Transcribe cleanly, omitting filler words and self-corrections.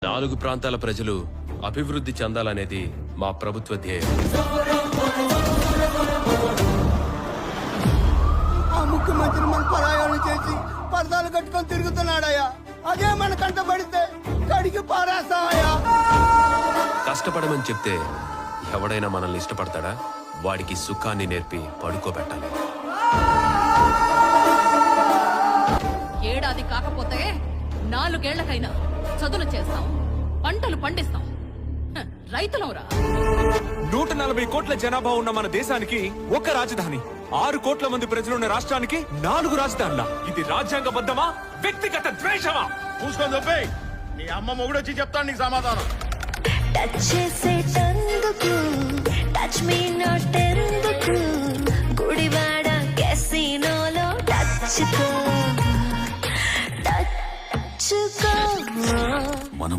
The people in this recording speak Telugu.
4 ప్రాంతాల ప్రజలు అభివృద్ధి చెందాలనేది మా ప్రభుత్వ ధ్యేయం. ఆ ముఖ్యమంత్రి మన పరాయాలు చేసి పరదాలు కట్టుకొని తిరుగుతున్నాడయ్యా. అదే మన కంట పడితే కడిగి పారేస్తామయ్యా. కష్టపడమని చెప్తే ఎవడైనా మనల్ని ఇష్టపడతాడా? వాడికి సుఖాన్ని నేర్పి పడుకోబెట్టాలి. ఏడాది కాకపోతే 4 ఏళ్లకైనా చదువులు చేస్తాం, పంటలు పండిస్తాం. రైతులవురా. 140 కోట్ల జనాభా ఉన్న మన దేశానికి ఒక రాజధాని, 6 కోట్ల మంది ప్రజలున్న రాష్ట్రానికి 4 రాజధానుల. ఇది రాజ్యాంగబద్ధమా, వ్యక్తిగత ద్వేషమా? చూసుకొని చెప్పి నీ అమ్మ మొగుడు వచ్చి చెప్తాను నీకు సమాధానం. టచ్ చేసేటందుకు టచ్ మీ నాట్ ఎందుకు, గుడివాడ కెసినోలో టచ్కో టచ్కో. మనం